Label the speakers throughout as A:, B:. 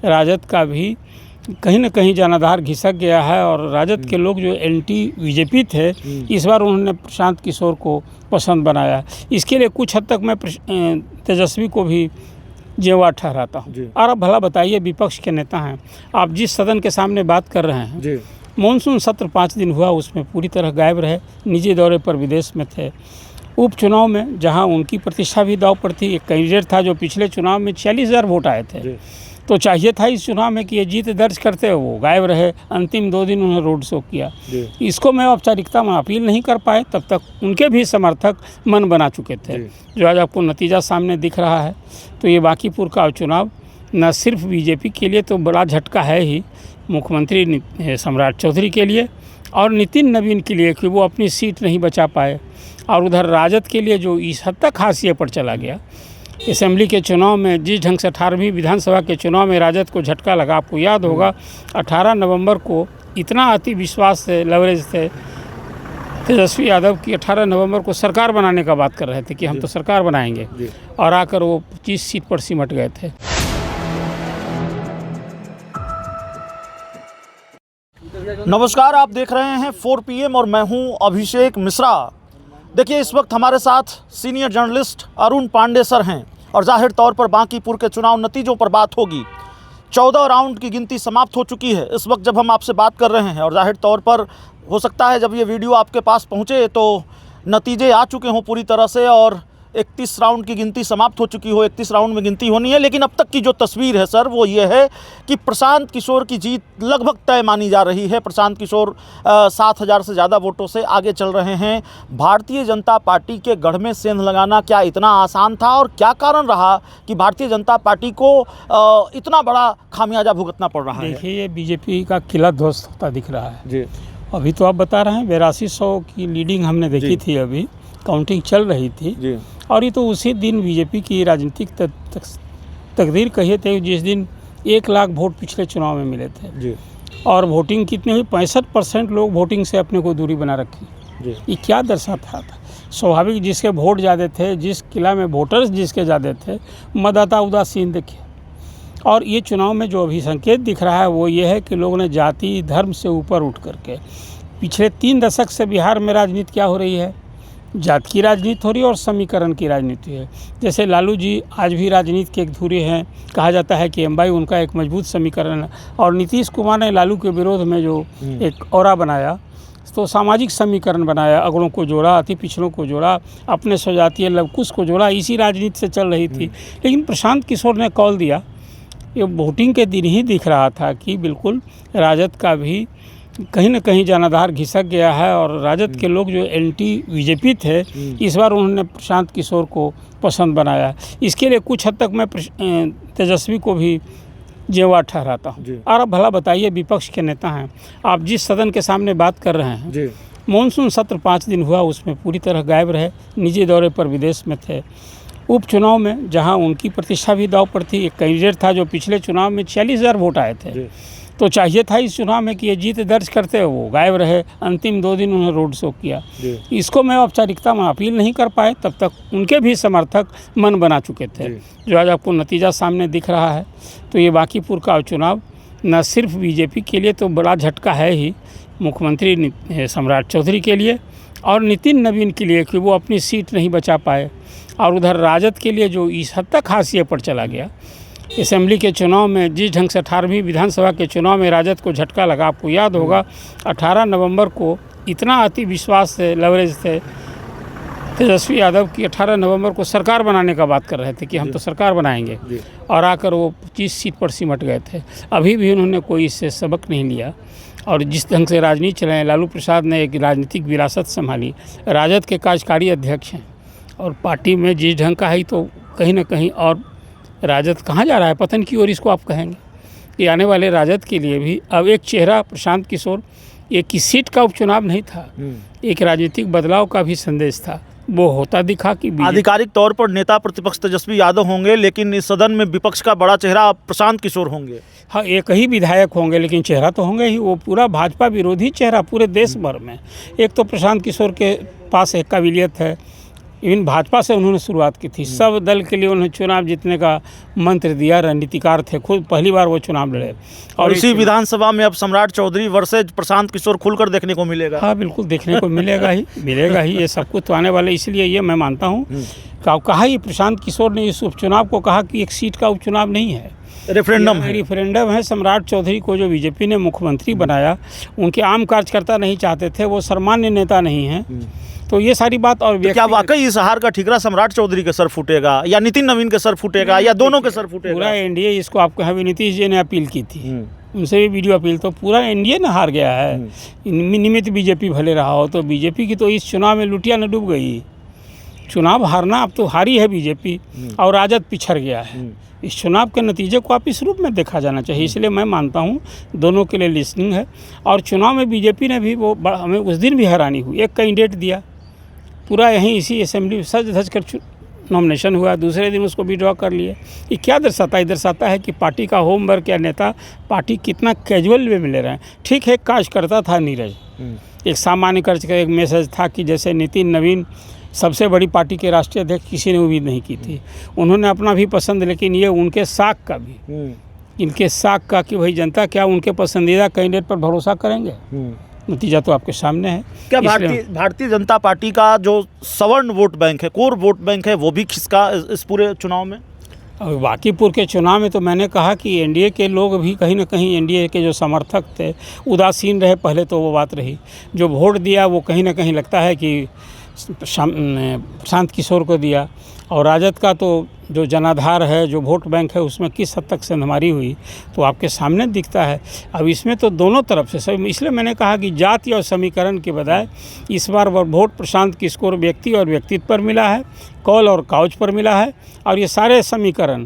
A: राजद का भी कहीं न कहीं जनाधार घिसक गया है और राजद के लोग जो एंटी बीजेपी थे, इस बार उन्होंने प्रशांत किशोर को पसंद बनाया। इसके लिए कुछ हद तक मैं तेजस्वी को भी जिम्मेवार ठहराता हूँ। और अब भला बताइए, विपक्ष के नेता हैं, आप जिस सदन के सामने बात कर रहे हैं, मानसून सत्र 5 दिन हुआ, उसमें पूरी तरह गायब रहे, निजी दौरे पर विदेश में थे। उपचुनाव में जहां उनकी प्रतिष्ठा भी दांव पर थी, एक कैंडिडेट था जो पिछले चुनाव में 46,000 वोट आए थे, तो चाहिए था इस चुनाव में कि ये जीत दर्ज करते, वो गायब रहे। अंतिम 2 दिन उन्होंने रोड शो किया। इसको मैं औपचारिकता में अपील नहीं कर पाए, तब तक उनके भी समर्थक मन बना चुके थे। जो आज आपको नतीजा सामने दिख रहा है, तो ये बांकीपुर का चुनाव न सिर्फ बीजेपी के लिए तो बड़ा झटका है ही, मुख्यमंत्री सम्राट चौधरी के लिए और नितिन नवीन के लिए कि वो अपनी सीट नहीं बचा पाए, और उधर राजद के लिए जो इस हद तक हाशिए पर चला गया। असेंबली के चुनाव में जिस ढंग से 18वीं विधानसभा के चुनाव में राजद को झटका लगा, आपको याद होगा 18 नवंबर को इतना अति विश्वास से लवरेज थे तेजस्वी यादव की, 18 नवंबर को सरकार बनाने का बात कर रहे थे कि हम तो सरकार बनाएंगे, और आकर वो 25 सीट पर सिमट गए थे।
B: नमस्कार, आप देख रहे हैं 4 PM और मैं हूं अभिषेक मिश्रा। देखिए, इस वक्त हमारे साथ senior journalist Arun Pandey sir हैं और जाहिर तौर पर बांकीपुर के चुनाव नतीजों पर बात होगी। 14 राउंड की गिनती समाप्त हो चुकी है इस वक्त जब हम आपसे बात कर रहे हैं, और जाहिर तौर पर हो सकता है जब ये वीडियो आपके पास पहुंचे तो नतीजे आ चुके हों पूरी तरह से और 31 राउंड की गिनती समाप्त हो चुकी हो। 31 राउंड में गिनती होनी है, लेकिन अब तक की जो तस्वीर है सर, वो ये है कि प्रशांत किशोर की जीत लगभग तय मानी जा रही है। प्रशांत किशोर 7,000 से ज़्यादा वोटों से आगे चल रहे हैं। भारतीय जनता पार्टी के गढ़ में सेंध लगाना क्या इतना आसान था, और क्या कारण रहा कि भारतीय जनता पार्टी को इतना बड़ा खामियाजा भुगतना पड़ रहा है?
A: देखिए, ये बीजेपी का किला ध्वस्त होता दिख रहा है
B: जी।
A: अभी तो आप बता रहे हैं 8200 की लीडिंग हमने देखी थी, अभी काउंटिंग चल रही थी जी। और ये तो उसी दिन बीजेपी की राजनीतिक तकदीर कही थे जिस दिन 1 लाख वोट पिछले चुनाव में मिले थे जी। और वोटिंग कितनी हुई? 65% लोग वोटिंग से अपने को दूरी बना रखी जी। ये क्या दर्शाता था? स्वाभाविक, जिसके वोट ज़्यादा थे, जिस किला में वोटर्स जिसके ज़्यादा थे, मतदाता उदासीन देखिए। और ये चुनाव में जो अभी संकेत दिख रहा है वो ये है कि लोगों ने जाति धर्म से ऊपर उठ करके, पिछले 3 दशक से बिहार में राजनीति क्या हो रही है? जात की राजनीति हो रही है और समीकरण की राजनीति है। जैसे लालू जी आज भी राजनीति के एक धुरी हैं, कहा जाता है कि एमवाई उनका एक मजबूत समीकरण है, और नीतीश कुमार ने लालू के विरोध में जो एक ऑरा बनाया, तो सामाजिक समीकरण बनाया, अगड़ों को जोड़ा, अति पिछड़ों को जोड़ा, अपने स्वजातीय लवकुश को जोड़ा, इसी राजनीति से चल रही थी। लेकिन प्रशांत किशोर ने कॉल दिया, ये वोटिंग के दिन ही दिख रहा था कि बिल्कुल राजद का भी कहीं न कहीं जनाधार घिसक गया है, और राजद के लोग जो एंटी बीजेपी थे, इस बार उन्होंने प्रशांत किशोर को पसंद बनाया। इसके लिए कुछ हद तक मैं तेजस्वी को भी जिम्मेवार ठहराता हूँ। और अब भला बताइए, विपक्ष के नेता हैं, आप जिस सदन के सामने बात कर रहे हैं, मानसून सत्र 5 दिन हुआ, उसमें पूरी तरह गायब रहे, निजी दौरे पर विदेश में थे। उपचुनाव में जहां उनकी प्रतिष्ठा भी दांव पर थी, एक कैंडिडेट था जो पिछले चुनाव में 46,000 वोट आए थे, तो चाहिए था इस चुनाव में कि ये जीत दर्ज करते, वो गायब रहे। अंतिम 2 दिन उन्होंने रोड शो किया। इसको मैं औपचारिकता में अपील नहीं कर पाए, तब तक उनके भी समर्थक मन बना चुके थे। जो आज आपको नतीजा सामने दिख रहा है, तो ये बांकीपुर का चुनाव न सिर्फ बीजेपी के लिए तो बड़ा झटका है ही, मुख्यमंत्री सम्राट चौधरी के लिए और नितिन नवीन के लिए कि वो अपनी सीट नहीं बचा पाए, और उधर राजद के लिए जो इस हद तक हाशिए पर चला गया। असेंबली के चुनाव में जिस ढंग से 18वीं विधानसभा के चुनाव में राजद को झटका लगा, आपको याद होगा 18 नवंबर को इतना अति विश्वास से लवरेज थे तेजस्वी यादव की, 18 नवंबर को सरकार बनाने का बात कर रहे थे कि हम तो सरकार बनाएंगे, और आकर वो 25 सीट पर सिमट गए थे। अभी भी उन्होंने कोई इससे सबक नहीं लिया, और जिस ढंग से राजनीति चलाए, लालू प्रसाद ने एक राजनीतिक विरासत संभाली, राजद के कार्यकारी अध्यक्ष हैं, और पार्टी में जिस ढंग का है तो कहीं ना कहीं और राजद कहाँ जा रहा है, पतन की ओर इसको आप कहेंगे। कि आने वाले राजद के लिए भी अब एक चेहरा प्रशांत किशोर, ये किस सीट का उपचुनाव नहीं था, एक राजनीतिक बदलाव का भी संदेश था, वो होता दिखा कि
B: आधिकारिक तौर पर नेता प्रतिपक्ष तेजस्वी यादव होंगे, लेकिन इस सदन में विपक्ष का बड़ा चेहरा प्रशांत किशोर होंगे।
A: हाँ, एक ही विधायक होंगे, लेकिन चेहरा तो होंगे ही, वो पूरा भाजपा विरोधी चेहरा पूरे देश भर में। एक तो प्रशांत किशोर के पास एक काबिलियत है, इवन भाजपा से उन्होंने शुरुआत की थी। सब दल के लिए उन्होंने चुनाव जीतने का मंत्र दिया, रणनीतिकार थे, खुद पहली बार वो चुनाव लड़े।
B: और इसी विधानसभा में अब सम्राट चौधरी वर्सेज प्रशांत किशोर खुलकर देखने को मिलेगा।
A: हाँ बिल्कुल, देखने को मिलेगा ही ये सब कुछ तो आने वाले। इसलिए ये मैं मानता हूँ, कहा ये प्रशांत किशोर ने इस उपचुनाव को कहा कि एक सीट का उपचुनाव नहीं है,
B: रेफरेंडम है।
A: सम्राट चौधरी को जो बीजेपी ने मुख्यमंत्री बनाया, उनके आम कार्यकर्ता नहीं चाहते थे, वो सामान्य नेता नहीं हैं। तो ये सारी बात। और
B: तो क्या वाकई इस हार का ठिकरा सम्राट चौधरी के सर फूटेगा या नितिन नवीन के सर फूटेगा या दोनों के सर फूटेगा?
A: पूरा एनडीए, इसको आपको अभी नीतीश जी ने अपील की थी, उनसे भी वीडियो अपील, तो पूरा एनडीए ना हार गया है। निमित्त बीजेपी भले रहा हो, तो बीजेपी की तो इस चुनाव में लुटिया न डूब गई। चुनाव हारना, अब तो हारी है बीजेपी और राजद पिछड़ गया है। इस चुनाव के नतीजे को आप इस रूप में देखा जाना चाहिए। इसलिए मैं मानता हूँ दोनों के लिए लिसनिंग है। और चुनाव में बीजेपी ने भी वो हमें उस दिन भी हैरानी हुई, एक कैंडिडेट दिया, पूरा यहीं इसी असेंबली सज धज कर नॉमिनेशन हुआ, दूसरे दिन उसको विड्रॉ कर लिए। ये क्या दर्शाता है? दर्शाता है कि पार्टी का होमवर्क या नेता पार्टी कितना कैजुअल वे में ले रहे हैं। ठीक है, कार्यकर्ता था नीरज, एक सामान्य कर्ज का एक मैसेज था कि जैसे नितिन नवीन सबसे बड़ी पार्टी के राष्ट्रीय अध्यक्ष किसी ने उम्मीद नहीं की थी, उन्होंने अपना भी पसंद, लेकिन ये उनके साख का भी, इनके साख का कि भाई जनता क्या उनके पसंदीदा कैंडिडेट पर भरोसा करेंगे। नतीजा तो आपके सामने है।
B: क्या भारतीय जनता पार्टी का जो सवर्ण वोट बैंक है, कोर वोट बैंक है, वो भी खिसका इस पूरे चुनाव में?
A: और बांकीपुर के चुनाव में तो मैंने कहा कि एनडीए के लोग भी कहीं ना कहीं, एनडीए के जो समर्थक थे उदासीन रहे पहले, तो वो बात रही। जो वोट दिया वो कहीं ना कहीं लगता है कि प्रशांत किशोर को दिया। और राजद का तो जो जनाधार है, जो वोट बैंक है, उसमें किस हद तक सेंधमारी हुई तो आपके सामने दिखता है। अब इसमें तो दोनों तरफ से सब, इसलिए मैंने कहा कि जाति और समीकरण के बजाय इस बार वोट प्रशांत किशोर व्यक्ति और व्यक्तित्व पर मिला है, कौल और काउच पर मिला है। और ये सारे समीकरण,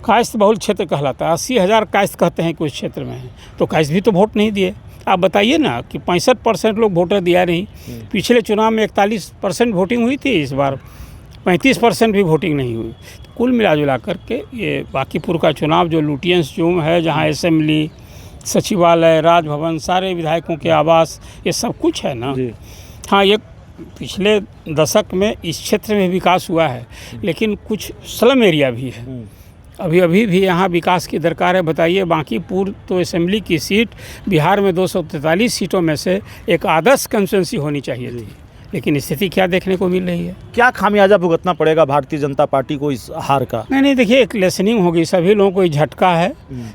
A: कायस्थ बहुल क्षेत्र कहलाता है, 80,000 कायस्थ कहते हैं कुछ क्षेत्र में है, तो कायस्थ भी तो वोट नहीं दिए। आप बताइए ना कि 65% लोग वोटर दिया नहीं। पिछले चुनाव में 41% वोटिंग हुई थी, इस बार 35% भी वोटिंग नहीं हुई। तो कुल मिला जुला करके ये बांकीपुर का चुनाव जो लुटियंस जोन है, जहाँ असेंबली, सचिवालय, राजभवन, सारे विधायकों के आवास, ये सब कुछ है ना। हाँ, ये पिछले दशक में इस क्षेत्र में विकास हुआ है, लेकिन कुछ स्लम एरिया भी है, अभी भी यहाँ विकास की दरकार है। बताइए, बांकीपुर तो असेंबली की सीट बिहार में 243 सीटों में से एक आदर्श कंस्टिट्यूंसी होनी चाहिए थी, लेकिन स्थिति क्या देखने को मिल रही है?
B: क्या खामियाजा भुगतना पड़ेगा भारतीय जनता पार्टी को इस हार का?
A: नहीं, देखिए, एक लेसनिंग होगी, सभी लोगों को झटका है।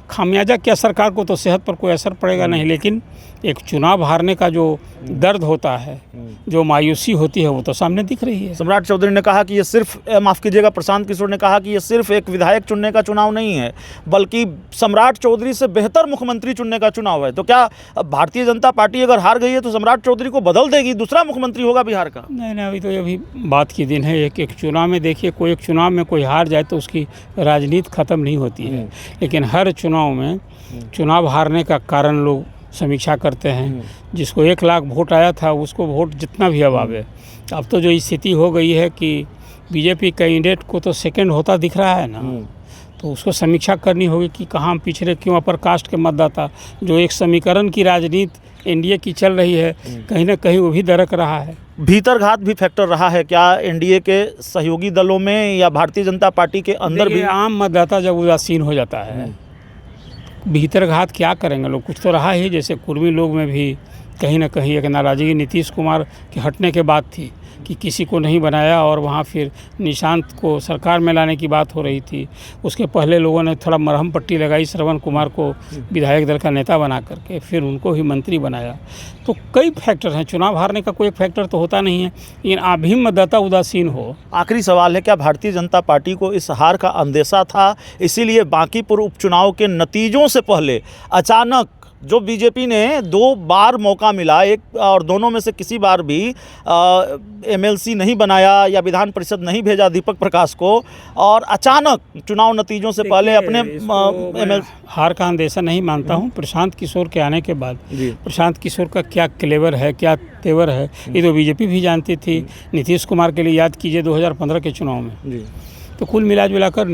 A: खामियाजा क्या, सरकार को तो सेहत पर कोई असर पड़ेगा नहीं, लेकिन एक चुनाव हारने का जो दर्द होता है, जो मायूसी होती है, वो तो सामने दिख रही है।
B: सम्राट चौधरी ने कहा कि ये सिर्फ, माफ़ कीजिएगा, प्रशांत किशोर ने कहा कि ये सिर्फ एक विधायक चुनने का चुनाव नहीं है, बल्कि सम्राट चौधरी से बेहतर मुख्यमंत्री चुनने का चुनाव है। तो क्या भारतीय जनता पार्टी अगर हार गई है तो सम्राट चौधरी को बदल देगी, दूसरा मुख्यमंत्री होगा बिहार का?
A: नहीं, अभी बात की दिन है। एक चुनाव में देखिए, कोई एक चुनाव में कोई हार जाए तो उसकी राजनीति ख़त्म नहीं होती है, लेकिन हर चुनाव में चुनाव हारने का कारण लोग समीक्षा करते हैं। जिसको 1 लाख वोट आया था, उसको वोट जितना भी अब आवे। अब तो जो स्थिति हो गई है कि बीजेपी कैंडिडेट को तो सेकंड होता दिख रहा है ना, तो उसको समीक्षा करनी होगी कि कहाँ हम पिछड़े, क्यों अपर कास्ट के मतदाता, जो एक समीकरण की राजनीति एनडीए की चल रही है, कहीं ना कहीं वो भी दरक रहा है।
B: भीतरघात भी फैक्टर रहा है क्या एनडीए के सहयोगी दलों में या भारतीय जनता पार्टी के अंदर भी?
A: आम मतदाता जब उदासीन हो जाता है, भीतरघात क्या करेंगे लोग? कुछ तो रहा ही। जैसे कुर्मी लोग में भी कहीं ना कहीं एक नाराज़गी नीतीश कुमार के हटने के बाद थी कि किसी को नहीं बनाया, और वहाँ फिर निशांत को सरकार में लाने की बात हो रही थी। उसके पहले लोगों ने थोड़ा मरहम पट्टी लगाई, श्रवण कुमार को विधायक दल का नेता बना करके, फिर उनको ही मंत्री बनाया। तो कई फैक्टर हैं, चुनाव हारने का कोई एक फैक्टर तो होता नहीं है, लेकिन अभी मतदाता उदासीन हो।
B: आखिरी सवाल है, क्या भारतीय जनता पार्टी को इस हार का अंदेशा था, इसीलिए बांकीपुर उपचुनाव के नतीजों से पहले अचानक जो बीजेपी ने 2 बार मौका मिला, एक और दोनों में से किसी बार भी एमएलसी नहीं बनाया या विधान परिषद नहीं भेजा दीपक प्रकाश को, और अचानक चुनाव नतीजों से पहले अपने
A: हार का अंदेशा नहीं मानता हूं। प्रशांत किशोर के आने के बाद प्रशांत किशोर का क्या क्लेवर है, क्या तेवर है, ये तो बीजेपी भी जानती थी। नीतीश कुमार के लिए याद कीजिए 2015 के चुनाव में। तो कुल मिलाजुलाकर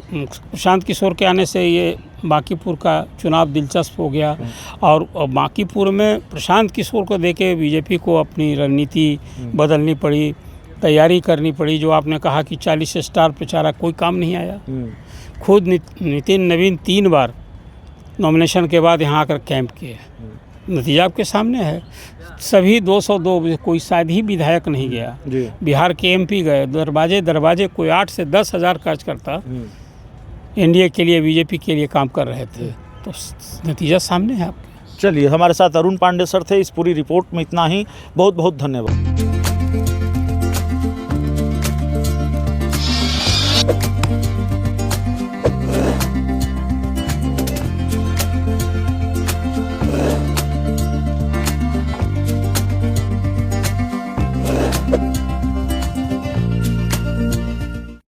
A: प्रशांत किशोर के आने से ये बांकीपुर का चुनाव दिलचस्प हो गया, और बांकीपुर में प्रशांत किशोर को देके बीजेपी को अपनी रणनीति बदलनी पड़ी। तैयारी करनी पड़ी। जो आपने कहा कि 40 स्टार प्रचारक, कोई काम नहीं आया। खुद नितिन नवीन 3 बार नॉमिनेशन के बाद यहाँ आकर कैंप किए। नतीजा आपके सामने है। सभी 202 कोई शायद ही विधायक नहीं गया। बिहार के एमपी गए, दरवाजे कोई 8 से 10 हज़ार कार्यकर्ता एनडीए के लिए, बीजेपी के लिए काम कर रहे थे। तो नतीजा सामने है आपके।
B: चलिए, हमारे साथ अरुण पांडे सर थे। इस पूरी रिपोर्ट में इतना ही। बहुत बहुत धन्यवाद।